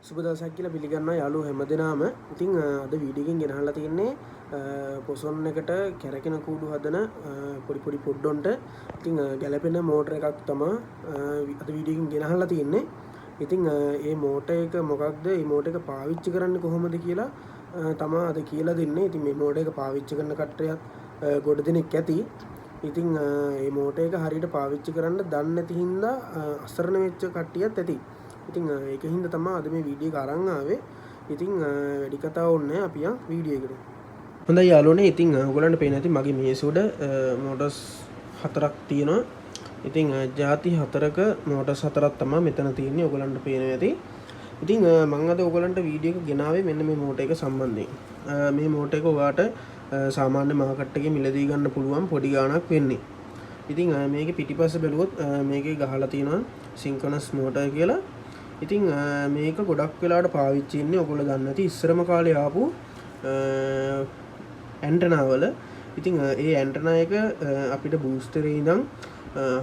සුබ දවසක් කියලා පිළිගන්නවා යාළුවෝ හැමදෙනාම. ඉතින් අද වීඩියෝ එකෙන් ගෙනහලා තියෙන්නේ පොසොන් එකට කැරකෙන කූඩු හදන පොඩි පොඩි පොඩ්ඩොන්ට ඉතින් ගැලපෙන මෝටර එකක් තමයි අද වීඩියෝ එකෙන් ගෙනහලා තියෙන්නේ. ඉතින් මේ මෝටර එක මොකක්ද? මේ මෝටර එක පාවිච්චි කරන්නේ කොහොමද කියලා තමයි අද කියලා දෙන්නේ. ඉතින් මේ මෝටර එක පාවිච්චි කරන කට්ටියත් ගොඩ දෙනෙක් ඇති. ඉතින් මේ මෝටර එක හරියට පාවිච්චි කරන්න දන්නේ නැති හින්දා අසරණ වෙච්ච කට්ටියත් ඇති. ඉතින් ඒක හින්දා තමයි අද මේ වීඩියෝ එක අරන් ආවේ. ඉතින් වැඩි කතා ඕනේ අපි යන් වීඩියෝ එකට. හොඳයි යාළුවනේ. ඉතින් ඔයගලන්ට පේන ඇති මගේ මේස උඩ මෝටර්ස් 4ක් තියෙනවා. ඉතින් ಜಾති 4ක මෝටර්ස් 4ක් තමයි මෙතන තියෙන්නේ. ඔයගලන්ට පේනවා ඇති. ඉතින් මම අද ඔයගලන්ට වීඩියෝ එක ගෙනාවේ මෙන්න මේ මෝටර් එක සම්බන්ධයෙන්. මේ මෝටර් එක ඔයාට සාමාන්‍ය මාකට් එකේ මිලදී ගන්න පුළුවන් පොඩි ගාණක් වෙන්නේ. ඉතින් මේකේ පිටිපස්ස බැලුවොත් මේකේ ගහලා තියෙනවා සින්ක්‍රොනස් මෝටර් කියලා. ඉතින් මේක ගොඩක් වෙලාවට පාවිච්චි වෙන්නේ ඔයගොල්ලෝ දන්නේ නැති ඉස්සරම කාලේ ආපු ඇන්ටනා වල. ඉතින් ඒ ඇන්ටනා එක අපිට බූස්ටරේ ඉඳන්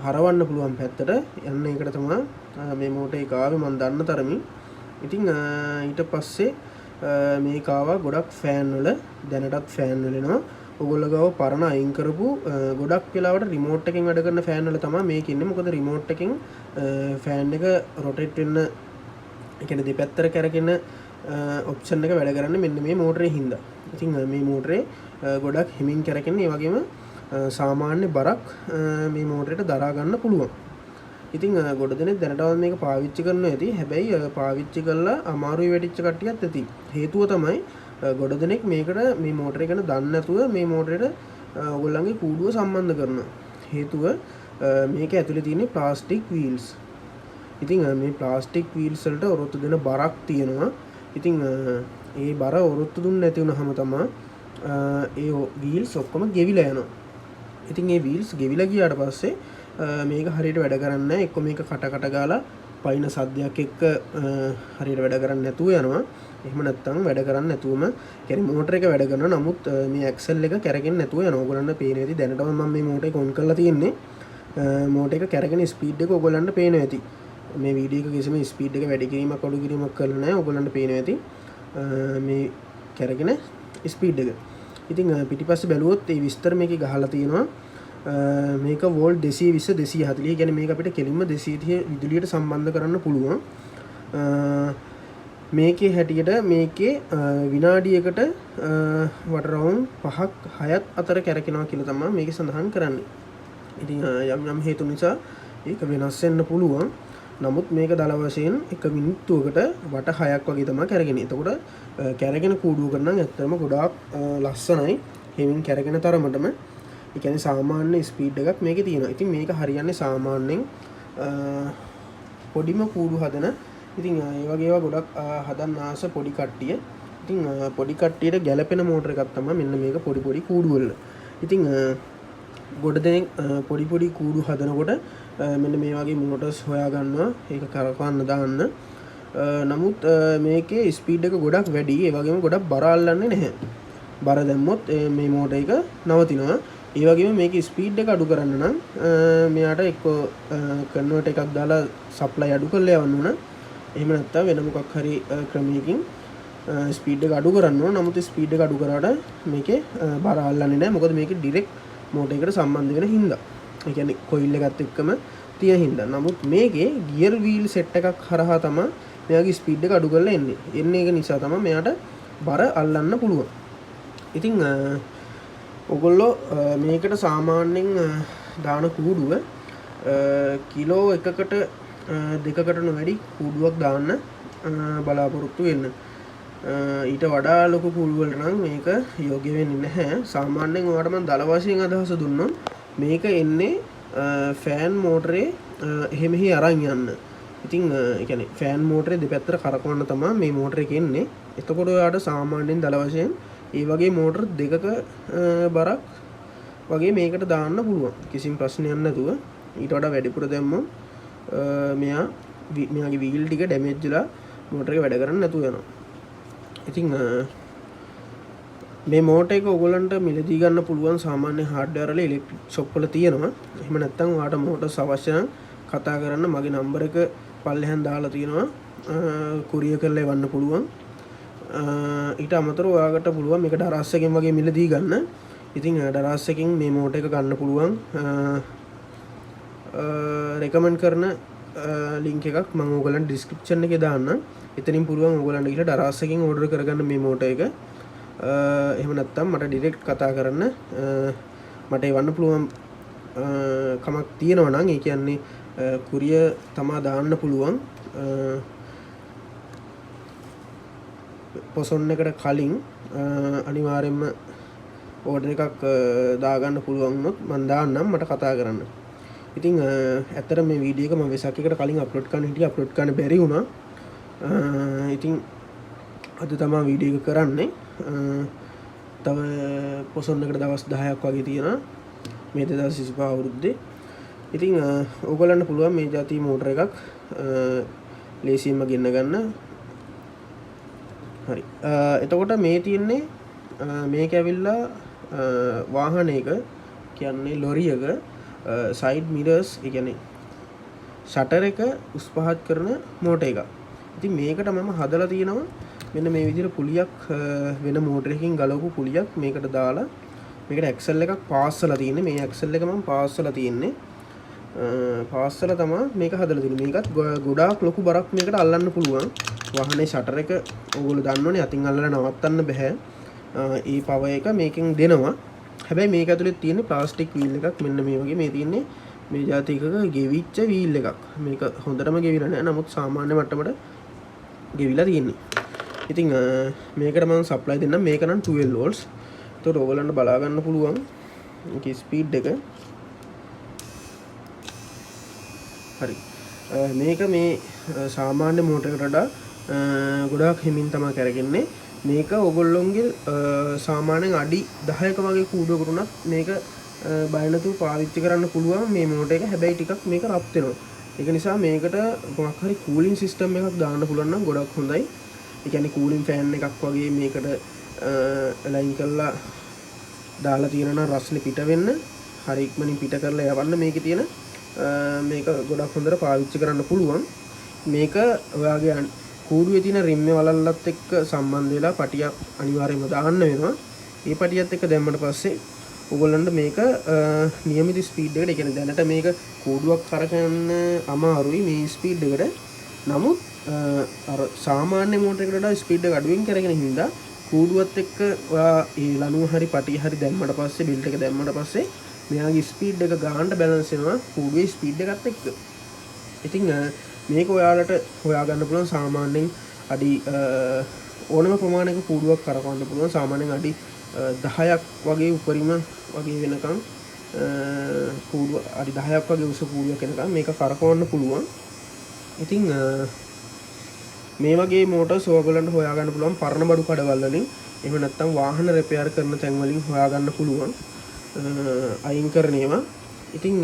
හරවන්න පුළුවන් පැත්තට යන්න එකට තමයි මේ මෝටර් එක ආවේ මම දන්න තරමින්. ඉතින් ඊට පස්සේ මේක ආවා ගොඩක් ෆෑන් වල දැනටත් ෆෑන් වල එනවා. ඔයගොල්ලෝ ගාව පරණ අයින් කරපු ගොඩක් වෙලාවට රිමෝට් එකෙන් වැඩ කරන ෆෑන් වල තමයි මේක ඉන්නේ. මොකද රිමෝට් එකෙන් ෆෑන් එක රොටේට් වෙන්න ඒ කියන්නේ දෙපැත්තට කැරකෙන ඔප්ෂන් එක වැඩ කරන්නේ මෙන්න මේ මෝටරේ හින්දා. ඉතින් මේ මෝටරේ ගොඩක් හිමින් කැරකෙන්නේ. ඒ වගේම සාමාන්‍ය බරක් මේ මෝටරේට දරා ගන්න පුළුවන්. ඉතින් ගොඩ දෙනෙක් දැනටවත් මේක පාවිච්චි කරනවා ඇති. හැබැයි පාවිච්චි කරලා අමාරුයි වැටිච්ච කට්ටියත් ඇති. හේතුව තමයි ගොඩ දෙනෙක් මේකට මේ මෝටර එක ගැන දන්නේ නැතුව මේ මෝටරේට ඔයගොල්ලන්ගේ කූඩුව සම්බන්ධ කරනවා. හේතුව මේක ඇතුලේ තියෙන ප්ලාස්ටික් වීල්ස්. ඉතින් මේ ප්ලාස්ටික් වීල්ස් වලට ඔරොත්තු දෙන බරක් තියෙනවා. ඉතින් ඒ බර ඔරොත්තු දුන්නේ නැති වුනහම තමයි ඒ වීල්ස් ඔක්කොම ගෙවිලා යනවා. ඉතින් මේ වීල්ස් ගෙවිලා ගියාට පස්සේ මේක හරියට වැඩ කරන්නේ නැහැ. එක්ක මේක කට ගාලා පයින් සද්දයක් එක්ක හරියට වැඩ කරන්නේ නැතුව යනවා. එහෙම නැත්නම් වැඩ කරන්නේ නැතුවම කියන්නේ මෝටර එක වැඩ කරනවා. නමුත් මේ ඇක්සල් එක කැරගෙන්නේ නැතුව යනවා. ඔයගොල්ලන්ට පේන ඇති දැනටම මම මේ මෝටර එක ඔන් කරලා තියෙන්නේ. මෝටර එක කැරගෙන ස්පීඩ් එක ඔයගොල්ලන්ට පේනවා ඇති. මේ වීඩියෝ එක කිසිම ස්පීඩ් එක වැඩි කිරීමක් අඩු කිරීමක් කරලා නැහැ. ඔයගොල්ලන්ට පේනවා ඇති මේ කැරගෙන ස්පීඩ් එක. ඉතින් පිටිපස්සේ බැලුවොත් මේ විස්තර මේකේ ගහලා තියෙනවා. මේක වෝල්ට් 220 240 කියන්නේ මේක අපිට කෙලින්ම 230 විදුලියට සම්බන්ධ කරන්න පුළුවන්. මේකේ හැටියට මේකේ විනාඩියකට වට රවුන්ඩ් 5ක් 6ක් අතර කැරකෙනවා කියලා තමයි මේකේ සඳහන් කරන්නේ. ඉතින් යම් හේතු නිසා ඒක වෙනස් වෙන්න පුළුවන්. නමුත් මේක දල වශයෙන් 1 මිනිත්තුවකට වට 6ක් වගේ තමයි කැරගෙන්නේ. එතකොට කැරගෙන කූඩුවකට නම් ඇත්තටම ගොඩාක් ලස්සනයි. හිමින් කැරගෙන තරමටම ඒ කියන්නේ සාමාන්‍ය ස්පීඩ් එකක් මේකේ තියෙනවා. ඉතින් මේක හරියන්නේ සාමාන්‍යයෙන් පොඩිම කූඩු හදන. ඉතින් ඒ වගේ ඒවා ගොඩක් හදන්න ආස පොඩි කට්ටිය. ඉතින් පොඩි කට්ටියට ගැලපෙන මෝටර එකක් තමයි මෙන්න මේක පොඩි පොඩි කූඩු වල. ඉතින් ගොඩ දෙනෙක් පොඩි පොඩි කූඩු හදනකොට මෙන්න මේ වගේ මෝටර්ස් හොයා ගන්නවා. ඒක කරකවන්න දාන්න. නමුත් මේකේ ස්පීඩ් එක ගොඩක් වැඩි. ඒ වගේම ගොඩක් බර අල්ලන්නේ නැහැ. බර දැම්මොත් මේ මෝටර එක නවතිනවා. ඒ වගේම මේකේ ස්පීඩ් එක අඩු කරන්න නම් මෙයාට එක්ක කන්වර්ටර් එකක් දාලා සප්ලයි අඩු කරලා යවන්න ඕන. එහෙම නැත්නම් වෙන මොකක් හරි ක්‍රමයකින් ස්පීඩ් එක අඩු කරන්න ඕන. නමුත් ස්පීඩ් එක අඩු කරාට මේකේ බර අල්ලන්නේ නැහැ. මොකද මේකේ ඩිරෙක්ට් මෝටර් එකට සම්බන්ධ වෙන හින්දා. ඒ කියන්නේ කොයිල් එකත් එක්කම තියෙන හින්දා. නමුත් මේකේ ගියර් වීල් සෙට් එකක් හරහා තමයි මෙයාගේ ස්පීඩ් එක අඩු කරලා එන්නේ. එන්නේ ඒක නිසා තමයි මෙයාට බර අල්ලන්න පුළුවන්. ඉතින් ඔගොල්ලෝ මේකට සාමාන්‍යයෙන් දාන කූඩුව කිලෝ එකකට දෙකකට නොවැඩි කූඩුවක් දාන්න බලාපොරොත්තු වෙන්න. ඊට වඩා ලොකු කූඩු වලට නම් මේක යෝග්‍ය වෙන්නේ නැහැ. සාමාන්‍යයෙන් ඔයාලට මම දල වශයෙන් අදහස දුන්නොත් මේක එන්නේ ෆෑන් මෝටරේ එහෙමෙහි අරන් යන්න. ඉතින් ඒ කියන්නේ ෆෑන් මෝටරේ දෙපැත්තට කරකවන්න තමයි මේ මෝටර එක එන්නේ. එතකොට ඔයාලට සාමාන්‍යයෙන් දල වශයෙන් ඒ වගේ මෝටර් දෙකක බරක් වගේ මේකට දාන්න පුළුවන්. කිසිම ප්‍රශ්නයක් නැතුව. ඊට වඩා වැඩිපුර දැම්මොත් මෙයාගේ වීල් ටික ඩැමේජ් වෙලා මෝටර් එක වැඩ කරන්නේ නැතුව යනවා. ඉතින් මේ මෝටර් එක ඔයගොල්ලන්ට මිලදී ගන්න පුළුවන් සාමාන්‍ය හાર્ඩ්වෙයාර් වල ඉලෙක්ට්‍රික් ෂොප් වල තියෙනවා. එහෙම නැත්නම් ඔයාලට මෝටර්ස් අවශ්‍ය නම් කතා කරන්න මගේ නම්බර එක පල්ලෙහාන් දාලා තියෙනවා. කුරිය කරලා එවන්න පුළුවන්. ඊට අමතරව ඔයාලට පුළුවන් මේක ඩරාස් එකෙන් වගේ මිලදී ගන්න. ඉතින් ඩරාස් එකෙන් මේ මෝටර් එක ගන්න පුළුවන්. රෙකමන්ඩ් කරන ලින්ක් එකක් මම ඕගලන්ට ඩිස්ක්‍රිප්ෂන් එකේ දාන්නම්. එතනින් පුළුවන් ඕගලන්ට ගිහලා ඩරාස් එකෙන් ඕඩර් කරගන්න මේ මෝටර් එක. එහෙම නැත්නම් මට ඩිරෙක්ට් කතා කරන්න මට එවන්න පුළුවන් කමක් තියෙනවා නම් ඒ කියන්නේ කුරිය තමා දාන්න පුළුවන් පොසොන් එකට කලින් අනිවාර්යයෙන්ම ඕඩර් එකක් දාගන්න පුළුවන් වුණොත් මම දාන්නම් මට කතා කරන්න. ඉතින් ඇත්තට මේ වීඩියෝ එක මම වෙසක් එකට කලින් අප්ලෝඩ් කරන්න හිටියේ අප්ලෝඩ් කරන්න බැරි වුණා. ඉතින් අද තමයි වීඩියෝ එක කරන්නේ. තව පොසොන් එකට දවස් 10ක් වගේ තියෙනවා මේ 2025 අවුරුද්දේ. ඉතින් ඕගොල්ලන්ට පුළුවන් මේ જાති මෝටර එකක් ලේසියෙන්ම ගෙන්න ගන්න. හරි. එතකොට මේ තියෙන්නේ මේක ඇවිල්ලා වාහනයක කියන්නේ ලොරියක සයිඩ් මිරර්ස් ඒ කියන්නේ ෂටර් එක උස් පහත් කරන මෝටර එකක්. ඉතින් මේකට මම හදලා තියෙනවා මෙන්න මේ විදිහට පුලියක් වෙන මෝටරයකින් ගලවපු පුලියක් මේකට දාලා මේකට ඇක්සල් එකක් පාස් කරලා තියෙන්නේ. මේ ඇක්සල් එක මම පාස් කරලා තියෙන්නේ. පාස් කරලා තමයි මේක හදලා තියෙන්නේ. මේකත් ගොඩාක් ලොකු බරක් මේකට අල්ලන්න පුළුවන්. වාහනේ ෂටර් එක ඕගොල්ලෝ දන්නවනේ අතින් අල්ලලා නවත්තන්න බෑ. ඒ පවර් එක මේකෙන් දෙනවා. හැබැයි මේක ඇතුලේ තියෙන්නේ ප්ලාස්ටික් වීල් එකක්. මෙන්න මේ වගේ මේ තියෙන්නේ මේ જાති එකක ගෙවිච්ච වීල් එකක්. මේක හොඳටම ගෙවිලා නැහැ. නමුත් සාමාන්‍ය මට්ටමට ගෙවිලා තියෙන්නේ. ඉතින් මේකට මම සප්ලයි දෙන්නම්. මේක නම් 12 volts. ඒතකොට ඕගලන්ට බලා ගන්න පුළුවන් මේකේ ස්පීඩ් එක. හරි. මේක මේ සාමාන්‍ය මෝටරයකට වඩා ගොඩාක් හිමින් තමයි කරගන්නේ. මේක ඕගොල්ලොන්ගේ සාමාන්‍යයෙන් අඩි 10ක වගේ කූඩුවකට උනත් මේක බය නැතුව පාවිච්චි කරන්න පුළුවන් මේ මෝටර එක. හැබැයි ටිකක් මේක රත් වෙනවා. ඒක නිසා මේකට මොකක් හරි කූලින් සිස්ටම් එකක් දාන්න පුළුවන් නම් ගොඩක් හොඳයි. ඒ කියන්නේ කූලින් ෆෑන් එකක් වගේ මේකට ලයින් කරලා දාලා තියෙනවා රස්නේ පිට වෙන්න හරි ඉක්මනින් පිට කරලා යවන්න මේකේ තියෙන මේක ගොඩක් හොඳට පාවිච්චි කරන්න පුළුවන්. මේක ඔයාගේ කූඩුවේ තියෙන රිම් වලල්ලත් එක්ක සම්බන්ධ වෙලා පටියක් අනිවාර්යයෙන්ම දාන්න වෙනවා. මේ පටියත් එක්ක දැම්මට පස්සේ ඔයගොල්ලන්ට මේක නියමිත ස්පීඩ් එකට, ඒ කියන්නේ දැනට මේක කූඩුවක් කරකවන්න අමාරුයි මේ ස්පීඩ් එකට. නමුත් අර සාමාන්‍ය මෝටරයකට වඩා ස්පීඩ් එක අඩුවෙන් කරගෙන හින්දා කූඩුවත් එක්ක ඔයා ඒ ලණුව හරි පටිය හරි දැම්මට පස්සේ බිල්ට් එක දැම්මට පස්සේ මෙයාගේ ස්පීඩ් එක ගානට බැලන්ස් වෙනවා කූඩුවේ ස්පීඩ් එකත් එක්ක. ඉතින් මේක ඔයාලට හොයාගන්න පුළුවන් සාමාන්‍යයෙන් අඩි ඕනම ප්‍රමාණයක කූඩුවක් කරකවන්න පුළුවන්. සාමාන්‍යයෙන් අඩි 10ක් වගේ උපරිම වගේ වෙනකන් කූඩුව අඩි 10ක් වගේ උස කූඩුවක් වෙනකන් මේක කරකවන්න පුළුවන්. ඉතින් මේ වගේ මෝටර්ස් ඔයගොල්ලන්ට හොයාගන්න පුළුවන් පරණ බඩු කඩවල වලින්. එහෙම නැත්නම් වාහන රිපෙයාර් කරන තැන් වලින් හොයාගන්න පුළුවන් අයින් කරන ඒවා. ඉතින්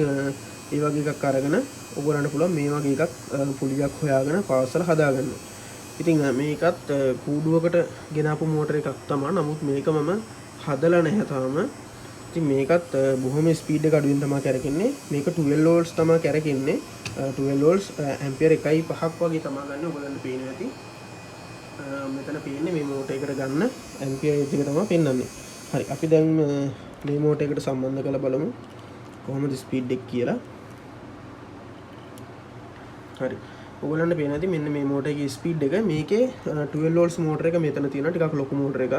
ඒ වගේ එකක් අරගෙන ඔයගොල්ලන්ට පුළුවන් මේ වගේ එකක් පුලියක් හොයාගෙන පාසල හදාගන්න. ඉතින් මේකත් කූඩුවකට ගෙනාපු මෝටර එකක් තමයි. නමුත් මේක මම හදලා නැහැ තාම. ඉතින් මේකත් බොහොම ස්පීඩ් එක අඩුවෙන් තමයි කරකෙන්නේ. මේක 12 volts තමයි කරකෙන්නේ. 12 volts ඇම්පියර් 1.5ක් වගේ තමයි ගන්න. ඔයගොල්ලන්ට පේන්නේ නැති. මෙතන පේන්නේ මේ මෝටර එකට ගන්න ඇම්පියර් එක තමයි පෙන්වන්නේ. හරි. අපි දැන් මේ මෝටර එකට සම්බන්ධ කරලා බලමු කොහොමද ස්පීඩ් එක කියලා. හරි. ඔයගොල්ලන්ට පේන ඇති මෙන්න මේ මෝටර එකේ ස්පීඩ් එක. මේකේ 12 volts මෝටර එක මෙතන තියෙනවා. ටිකක් ලොකු මෝටර එකක්.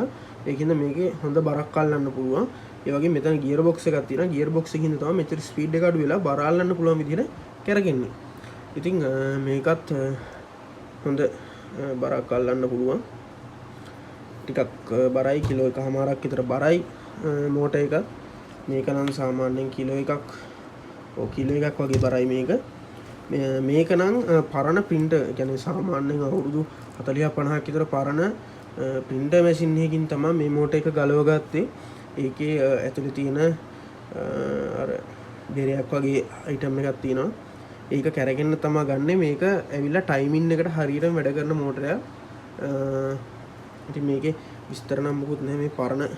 ඒකින්ද මේකේ හොඳ බරක් අල්ලන්න පුළුවන්. ඒ වගේ මෙතන ගියර් බොක්ස් එකක් තියෙනවා. ගියර් බොක්ස් එකකින් තමයි මෙතන ස්පීඩ් එක අඩු වෙලා බර අල්ලන්න පුළුවන් විදිහට කරගන්නේ. ඉතින් මේකත් හොඳ බරක් අල්ලන්න පුළුවන්. ටිකක් බරයි කිලෝ එකමාරක් විතර බරයි මෝටර එක. මේක නම් සාමාන්‍යයෙන් කිලෝ එකක් වගේ බරයි මේක. මේක නම් පරණ printer, කියන්නේ සාමාන්‍යයෙන් අවුරුදු 40-50ක් විතර පරණ printer machine එකකින් තමයි මේ මෝටර එක ගලවගත්තේ. ඒකේ ඇතුලේ තියෙන අර බෙරයක් වගේ item එකක් තියෙනවා. ඒක කැරගෙන තමයි ගන්නෙ. මේක ඇවිල්ලා ටයිමින් එකට හරියටම වැඩ කරන මෝටරයක්. ඉතින් මේකේ විස්තර නම් මොකුත් නැහැ. මේ පරණ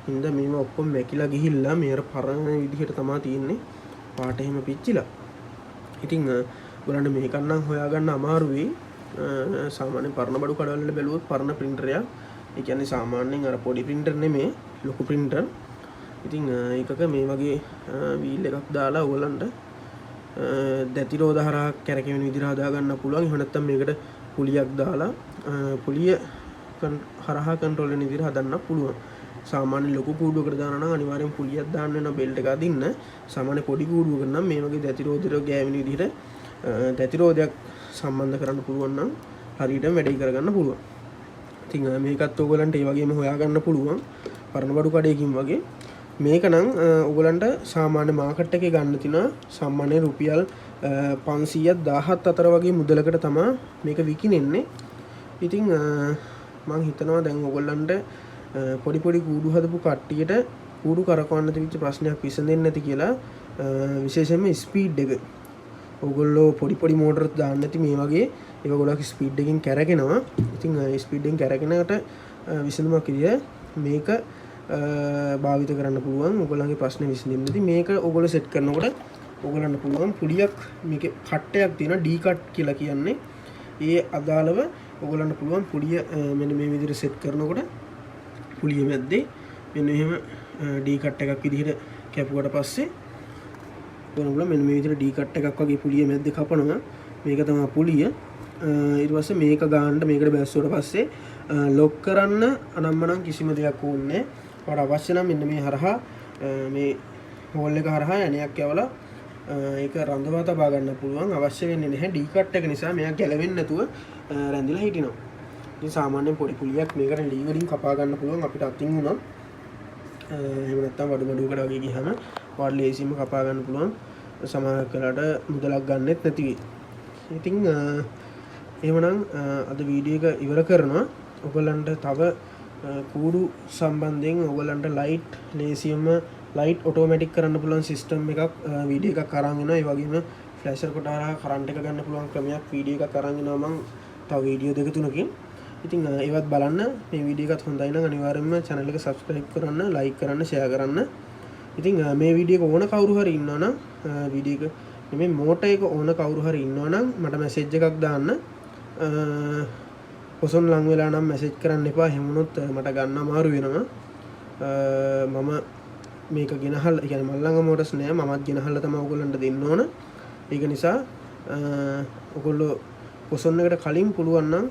හින්දා මේව ඔක්කොම මැකිලා ගිහිල්ලා මේ අර පරණ විදිහට තමයි තියෙන්නේ. පාට එහෙම පිච්චිලා. ඉතින් ඔයාලන්ට මේක නම් හොයාගන්න අමාරු වෙයි. සාමාන්‍යයෙන් පරණ බඩු කඩවල වල බැලුවොත් පරණ printer එකක්. ඒ කියන්නේ සාමාන්‍යයෙන් අර පොඩි printer නෙමෙයි ලොකු printer. ඉතින් ඒකක මේ වගේ wheel එකක් දාලා ඔයගලන්ට දැතිරෝධ හරහා කැරකෙන විදිහට හදා ගන්න පුළුවන්. එහෙම නැත්නම් මේකට පුලියක් දාලා පුලිය හරහා කන්ට්‍රෝල් වෙන විදිහට හදන්න පුළුවන්. සාමාන්‍ය ලොකු කූඩුවකට දානවා නම් අනිවාර්යෙන් පුලියක් දාන්න වෙන බෙල්ට් එක අදින්න. සාමාන්‍ය පොඩි කූඩුවකට නම් මේ වගේ දැතිරෝධයට ගෑවෙන විදිහට දැතිරෝධයක් සම්බන්ධ කරන්න පුළුවන් නම් හරියටම වැඩේ කරගන්න පුළුවන්. ඉතින් මේකත් ඔයගලන්ට ඒ වගේම හොයාගන්න පුළුවන් පරණ බඩු කඩේකින් වගේ. මේක නම් ඔයගලන්ට සාමාන්‍ය මාකට් එකේ ගන්න තියෙන සාමාන්‍ය රුපියල් 500ක් 1000ක් අතර වගේ මුදලකට තමයි මේක විකිනෙන්නේ. ඉතින් මම හිතනවා දැන් ඔයගලන්ට පොඩි පොඩි කූඩු හදපු කට්ටියට කූඩු කරකවන්න තිබිච්ච ප්‍රශ්නයක් විසඳෙන්නේ නැති කියලා විශේෂයෙන්ම ස්පීඩ් එක. ඔයගොල්ලෝ පොඩි පොඩි මෝටර් දාන්න නැති මේ වගේ ඒක ගොඩක් ස්පීඩ් එකකින් කැරගෙනවා. ඉතින් ස්පීඩ් එකෙන් කැරගෙනකට විසඳුමක් විදිය මේක භාවිත කරන්න පුළුවන්. ඔයගොල්ලන්ගේ ප්‍රශ්නේ විසඳෙන්න. ඉතින් මේක ඔයගොල්ලෝ සෙට් කරනකොට ඔයගොල්ලන්ට පුළුවන් පුලියක් මේකේ කට්ටයක් තියෙනවා D කට් කියලා කියන්නේ. ඒ අදාළව ඔයගොල්ලන්ට පුළුවන් පුලිය මෙන්න මේ විදිහට සෙට් කරනකොට පුලිය මැද්දේ මෙන්න එහෙම D කට් එකක් විදිහට කැපුවට පස්සේ ඔයගොල්ලෝ මෙන්න මේ විදිහට D කට් එකක් වගේ පුලිය මැද්දේ කපනවා. මේක තමයි පුලිය. ඊට පස්සේ මේක ගන්න මේකට බැස්සුවට පස්සේ ලොක් කරන්න අනම්මනම් කිසිම දෙයක් ඕනේ නැහැ. ඔයාලට අවශ්‍ය නම් මෙන්න මේ හරහා මේ හෝල් එක හරහා යණයක් යවලා ඒක රඳවා තබා ගන්න පුළුවන්. අවශ්‍ය වෙන්නේ නැහැ. D කට් එක නිසා මෙයා ගැලවෙන්නේ නැතුව රැඳිලා හිටිනවා. ඉතින් සාමාන්‍යයෙන් පොඩි පුලියක් මේකට D වලින් කපා ගන්න පුළුවන් අපිට අතින් උනත්. එහෙම නැත්නම් වඩු බඩුවකට වගේ ගියහම ඔයාලා ලේසියෙන්ම කපා ගන්න පුළුවන්. සමහර වෙලාවට මුදලක් ගන්නෙත් නැති වෙයි. ඉතින් එහෙමනම් අද වීඩියෝ එක ඉවර කරනවා. ඔයගලන්ට තව කූඩු සම්බන්ධයෙන් ඔයගලන්ට ලයිට් ලේසියෙන්ම ලයිට් ඔටෝමැටික් කරන්න පුළුවන් සිස්ටම් එකක් වීඩියෝ එකක් අරන් එනවා. ඒ වගේම ෆ්ලෑෂර් කොට හරහා කරන්ට් එක ගන්න පුළුවන් ක්‍රමයක් වීඩියෝ එකක් අරන් එනවා මම තව වීඩියෝ දෙක තුනකින්. ඉතින් ඒවත් බලන්න. මේ වීඩියෝ එකත් හොඳයි නම් අනිවාර්යයෙන්ම channel එක subscribe කරන්න, like කරන්න, share කරන්න. ඉතින් මේ වීඩියෝ එක ඕන කවුරු හරි ඉන්නවා නම් වීඩියෝ එක මේ මෝටර් එක ඕන කවුරු හරි ඉන්නවා නම් මට මැසේජ් එකක් දාන්න. පොසොන් ලං වෙලා නම් මැසේජ් කරන්න එපා. එහෙම වුණොත් මට ගන්න අමාරු වෙනවා. මම මේක ගෙනහල්ලා ඒ කියන්නේ මල්ලංග මෝටර්ස් නෑ මමත් ගෙනහල්ලා තමයි ඔයගොල්ලන්ට දෙන්න ඕන. ඒක නිසා ඔයගොල්ලෝ පොසොන් එකට කලින් පුළුවන් නම්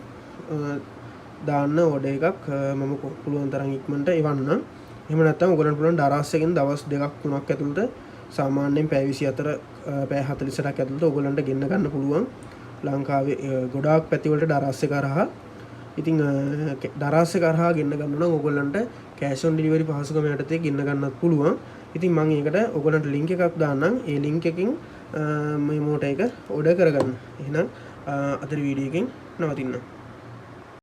දාන්න ඕඩර් එකක් මම පුළුවන් තරම් ඉක්මනට එවන්න. එහෙම නැත්නම් ඔයගොල්ලන්ට පුළුවන් දරස් එකෙන් දවස් 2ක් 3ක් ඇතුළත සාමාන්‍යයෙන් පැය 24 පැය 48ක් ඇතුළත ඔයගොල්ලන්ට ගෙන්න ගන්න පුළුවන්. ලංකාවේ ගොඩාක් පැති වලට දරස් එක කරහා. ඉතින් දරස් එක කරහා ගෙන්න ගන්න නම් ඔයගොල්ලන්ට කෑෂ් ඔන් ඩෙලිවරි පහසුකම යටතේ ගෙන්න ගන්නත් පුළුවන්. ඉතින් මම ඒකට ඔයගොල්ලන්ට ලින්ක් එකක් දාන්නම්. ඒ ලින්ක් එකකින් මේ මෝටර් එක ඕඩර් කරගන්න. එහෙනම් අද වීඩියෝ එකෙන් නවතින්න.